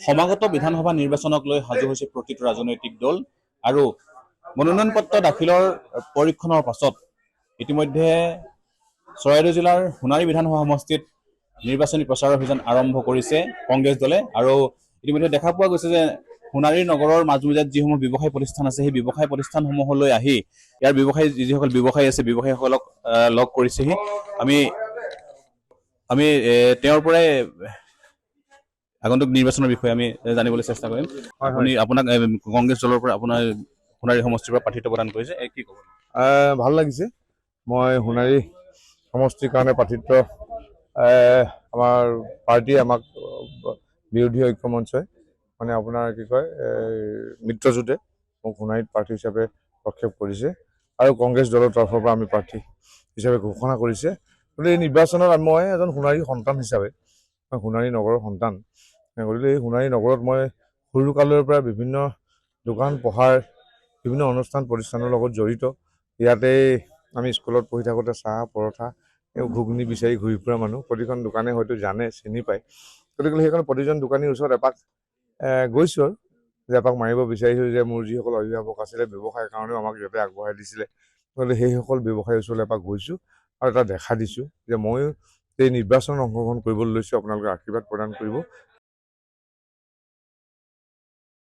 সমাগত বিধানসভা নিৰ্বাচনক লৈ সাজু হৈছে প্ৰতিটো ৰাজনৈতিক দল আৰু মনোনয়ন পত্ৰ দাখিলৰ পৰীক্ষণৰ পাছত ইতিমধ্যে চৰাইদেউ জিলাৰ সোণাৰী বিধানসভা সমষ্টিত নিৰ্বাচনী প্ৰচাৰ অভিযান আৰম্ভ কৰিছে কংগ্ৰেছ দলে আৰু ইতিমধ্যে দেখা পোৱা গৈছে যে সোণাৰী নগৰৰ মাজমজিয়াত যিসমূহ ব্যৱসায় প্ৰতিষ্ঠান আছে সেই ব্যৱসায় প্ৰতিষ্ঠানসমূহলৈ আহি ইয়াৰ যিসকল ব্যৱসায়ী আছে ব্যৱসায়ীসকলক লগ কৰিছেহি আমি তেওঁৰ পৰাই আগন্তুক নিৰ্বাচনৰ বিষয়ে আমি জানিবলৈ চেষ্টা কৰিম। আপুনি আপোনাক কংগ্ৰেছ দলৰ পৰা আপোনাৰ সোণাৰী সমষ্টিৰ পৰা প্ৰাৰ্থিত্ব প্ৰদান কৰিছে, কি ক'ব? ভাল লাগিছে। মই সোণাৰী সমষ্টিৰ কাৰণে প্ৰাৰ্থিত্ব আমাৰ পাৰ্টীয়ে আমাক বিৰোধী ঐক্য মঞ্চই মানে আপোনাৰ কি কয় মিত্ৰজোঁটে মোক সোণাৰীত প্ৰাৰ্থী হিচাপে প্ৰক্ষেপ কৰিছে আৰু কংগ্ৰেছ দলৰ তৰফৰ পৰা আমি প্ৰাৰ্থী হিচাপে ঘোষণা কৰিছে। গতিকে এই নিৰ্বাচনত মই এজন সোণাৰী সন্তান হিচাপে মই সোণাৰী নগৰৰ সন্তান, গতিকে এই সোণাৰী নগৰত মই সৰুকালৰ পৰা বিভিন্ন দোকান পোহাৰ বিভিন্ন অনুষ্ঠান প্ৰতিষ্ঠানৰ লগত জড়িত। ইয়াতে আমি স্কুলত পঢ়ি থাকোঁতে চাহ পৰঠা ঘুগুনি বিচাৰি ঘূৰি ফুৰা মানুহ, প্ৰতিখন দোকানে হয়তো জানে চিনি পায়। গতিকে সেইখন প্ৰতিজন দোকানীৰ ওচৰত এপাক গৈছোঁ আৰু যে এপাক মাৰিব বিচাৰিছোঁ যে মোৰ যিসকল অভিভাৱক আছিলে ব্যৱসায়ৰ কাৰণেও আমাক ইয়াতে আগবঢ়াই দিছিলে, গতিকে সেইসকল ব্যৱসায়ীৰ ওচৰলৈ এপাক গৈছোঁ আৰু এটা দেখা দিছোঁ যে ময়ো এই নিৰ্বাচনত অংশগ্ৰহণ কৰিবলৈ লৈছোঁ, আপোনালোকে আশীৰ্বাদ প্ৰদান কৰিব